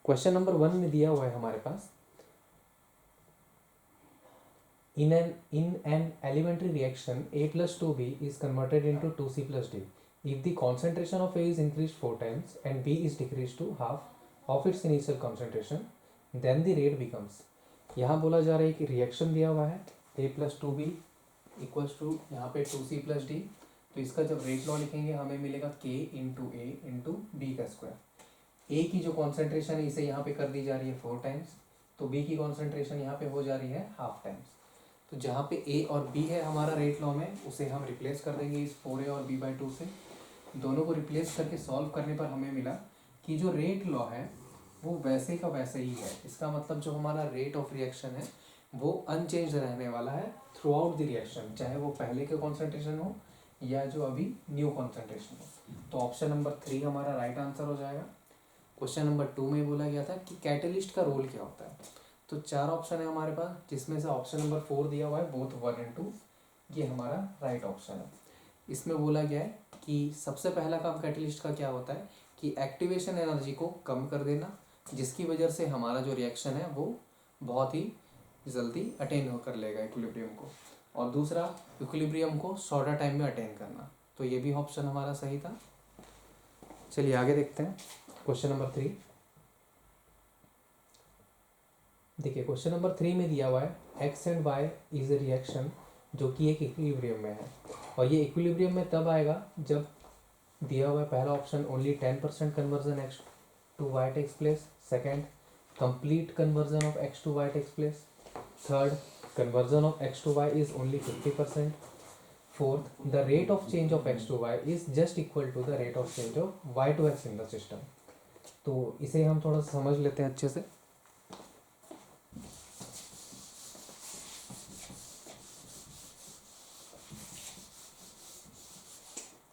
Question number 1 में दिया हुआ है हमारे पास, in an elementary reaction a plus 2b is converted into 2c plus d if the concentration of a is increased 4 times and b is decreased to half of its initial concentration then the rate becomes। यहाँ बोला जा रहा है कि reaction दिया हुआ है a plus 2b equals to यहाँ पे 2c plus d, तो इसका जब रेट लॉ लिखेंगे हमें मिलेगा k इंटू ए इंटू बी का स्क्वायर। ए की जो कॉन्सेंट्रेशन है इसे यहाँ पे कर दी जा रही है 4 टाइम्स, तो बी की कॉन्सेंट्रेशन यहाँ पे हो जा रही है हाफ टाइम्स। तो जहाँ पे ए और बी है हमारा रेट लॉ में, उसे हम रिप्लेस कर देंगे इस 4a और b/2 से। दोनों को रिप्लेस करके सॉल्व करने पर हमें मिला कि जो रेट लॉ है वो वैसे का वैसे ही है। इसका मतलब जो हमारा रेट ऑफ रिएक्शन है वो अनचेंज रहने वाला है थ्रू आउट द रिएक्शन, चाहे वो पहले के कॉन्सेंट्रेशन हो या जो अभी न्यू कॉन्सेंट्रेशन हो। तो ऑप्शन नंबर 3 हमारा राइट आंसर हो जाएगा। क्वेश्चन नंबर 2 में बोला गया था कि कैटेलिस्ट का रोल क्या होता है। तो 4 ऑप्शन है हमारे पास, जिसमें से ऑप्शन नंबर 4 दिया हुआ है बोथ 1 एंड 2, ये हमारा राइट ऑप्शन है। इसमें बोला गया है कि सबसे पहला काम कैटेलिस्ट का क्या होता है कि एक्टिवेशन एनर्जी को कम कर देना, जिसकी वजह से हमारा जो रिएक्शन है वो बहुत ही जल्दी अटेन कर लेगा इक्विलिब्रियम को, और दूसरा इक्विलिब्रियम को शॉर्टर टाइम में अटेन करना। तो ये भी ऑप्शन हमारा सही था। चलिए आगे देखते हैं क्वेश्चन नंबर 3। देखिए क्वेश्चन नंबर 3 में दिया हुआ है X and Y is a reaction जो कि एक इक्विलिब्रियम में है, और ये इक्विलिब्रियम में तब आएगा जब दिया हुआ है पहला option only 10% conversion X to Y takes place, second complete conversion of X to Y takes place, third conversion of X to Y is only 50%, fourth the rate of change of X to Y is just equal to the rate of change of Y to X in the system. तो इसे हम थोड़ा समझ लेते हैं अच्छे से।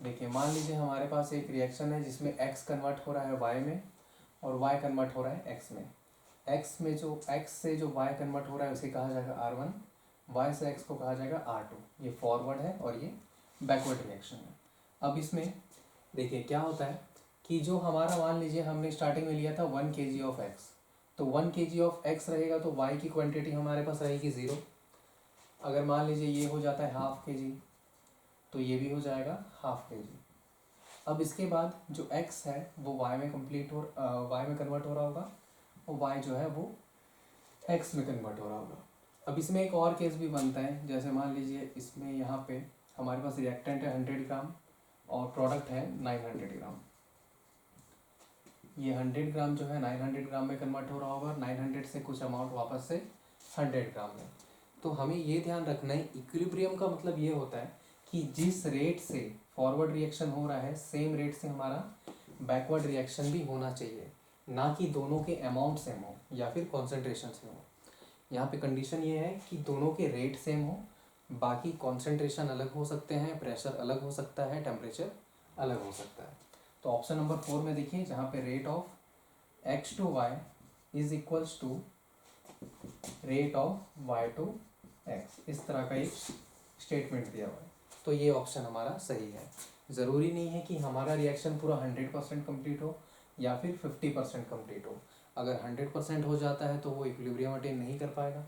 देखिए मान लीजिए हमारे पास एक रिएक्शन है जिसमें x कन्वर्ट हो रहा है y में और y कन्वर्ट हो रहा है x में। x में जो x से जो y कन्वर्ट हो रहा है उसे कहा जाएगा R1, y से x को कहा जाएगा R2। ये फॉरवर्ड है और ये बैकवर्ड रिएक्शन है। अब इसमें देखिए क्या होता है कि जो हमारा मान लीजिए हमने स्टार्टिंग में लिया था 1 kg ऑफ x, तो 1 kg ऑफ x रहेगा तो y की क्वान्टिटी हमारे पास रहेगी 0। अगर मान लीजिए ये हो जाता है हाफ kg तो ये भी हो जाएगा हाफ kg। अब इसके बाद जो x है वो y में y में कन्वर्ट हो रहा होगा और y जो है वो x में कन्वर्ट हो रहा होगा। अब इसमें एक और केस भी बनता है, जैसे मान लीजिए इसमें यहाँ पे हमारे पास रिएक्टेंट है 100 ग्राम और प्रोडक्ट है 900 ग्राम। ये 100 ग्राम जो है 900 ग्राम में कन्वर्ट हो रहा होगा, 900 से कुछ अमाउंट वापस से 100 ग्राम में। तो हमें ये ध्यान रखना है इक्विलिब्रियम का मतलब ये होता है कि जिस रेट से फॉरवर्ड रिएक्शन हो रहा है सेम रेट से हमारा बैकवर्ड रिएक्शन भी होना चाहिए, ना कि दोनों के अमाउंट सेम हो या फिर कॉन्सेंट्रेशन सेम हो। यहाँ पे कंडीशन ये है कि दोनों के रेट सेम हो, बाकी कॉन्सेंट्रेशन अलग हो सकते हैं, प्रेशर अलग हो सकता है, टेम्परेचर अलग हो सकता है। तो ऑप्शन नंबर 4 में देखिए जहाँ पे rate of X to Y is equals to rate of Y to X, इस तरह का एक स्टेटमेंट दिया हुआ है। तो ये ऑप्शन हमारा सही है। ज़रूरी नहीं है कि हमारा रिएक्शन पूरा 100% कंप्लीट हो या फिर 50% कंप्लीट हो। अगर 100% हो जाता है तो वो इक्विलिब्रियम अटेन नहीं कर पाएगा,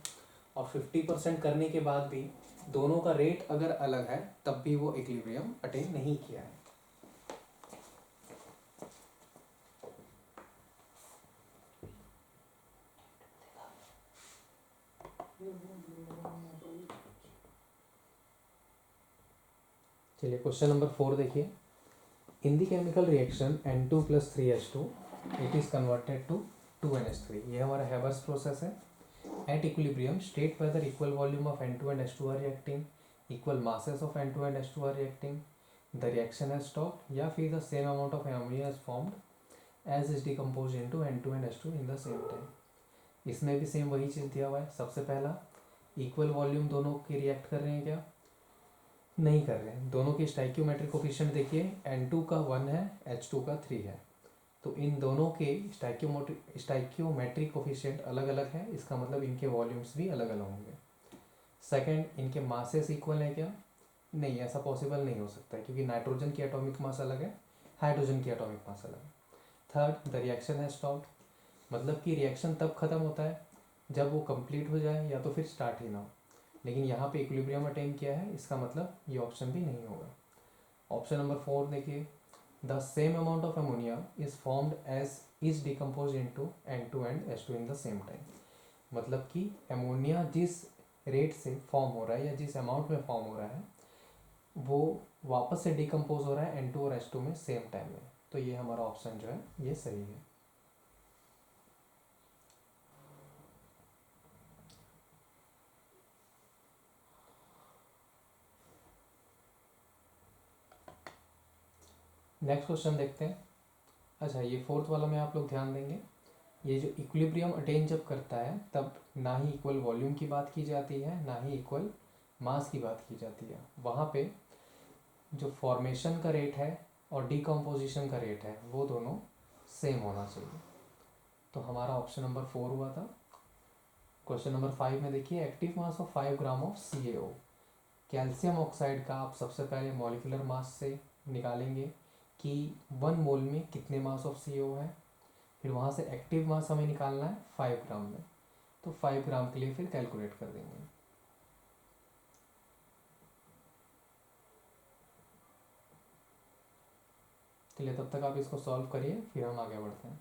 और 50% करने के बाद भी दोनों का रेट अगर अलग है तब भी वो इक्विलिब्रियम अटेन नहीं किया है। चलिए क्वेश्चन नंबर 4 देखिए। In the chemical reaction N2 + 3H2 it is converted to 2NH3। ये हमारा हैबर्स प्रोसेस है। At equilibrium state whether equal volume of N2 and H2 are reacting, equal masses of N2 and H2 are reacting, the reaction has stopped, या फिर the same amount of ammonia is formed as is decompose into N2 and H2 in the same time. इसमें भी same वही चीज़ दिया हुआ है। सबसे पहला इक्वल वॉल्यूम दोनों के रिएक्ट कर रहे हैं क्या? नहीं कर रहे हैं। दोनों की स्टाइक्योमेट्रिक कोफिशिएंट देखिए, N2 का 1 है, H2 का 3 है, तो इन दोनों के स्टाइक्योमेट्रिक कोफिशिएंट अलग अलग है, इसका मतलब इनके वॉल्यूम्स भी अलग अलग होंगे। सेकंड, इनके मासेस इक्वल है क्या? नहीं, ऐसा पॉसिबल नहीं हो सकता है, क्योंकि नाइट्रोजन की एटॉमिक मास अलग है, हाइड्रोजन की एटॉमिक मास अलग है। थर्ड, द रिएक्शन है स्टॉप्ड, मतलब कि रिएक्शन तब ख़त्म होता है जब वो कंप्लीट हो जाए या तो फिर स्टार्ट ही ना हो। लेकिन यहाँ पे इक्विलिब्रियम अटेन किया है, इसका मतलब ये ऑप्शन भी नहीं होगा। ऑप्शन नंबर 4 देखिए, the same amount of ammonia is formed as is decompose into N2 and H2 in the same time. मतलब कि अमोनिया जिस रेट से फॉर्म हो रहा है या जिस अमाउंट में फॉर्म हो रहा है वो वापस से डिकम्पोज हो रहा है N2 और H2 में सेम टाइम में। तो ये हमारा ऑप्शन जो है ये सही है। नेक्स्ट क्वेश्चन देखते हैं। अच्छा, ये फोर्थ वाला में आप लोग ध्यान देंगे, ये जो इक्विलिब्रियम अटेन जब करता है तब ना ही इक्वल वॉल्यूम की बात की जाती है ना ही इक्वल मास की बात की जाती है। वहाँ पे जो फॉर्मेशन का रेट है और डिकम्पोजिशन का रेट है वो दोनों सेम होना चाहिए। तो हमारा ऑप्शन नंबर 4 हुआ था। क्वेश्चन नंबर 5 में देखिए, active mass of 5 gram of CaO। Calcium oxide का आप सबसे पहले मॉलिक्यूलर मास से निकालेंगे कि 1 मोल में कितने मास ऑफ CaO है। फिर वहाँ से एक्टिव मास हमें निकालना है 5 ग्राम में, तो 5 ग्राम के लिए फिर कैलकुलेट कर देंगे। चलिए तब तक आप इसको सॉल्व करिए, फिर हम आगे बढ़ते हैं।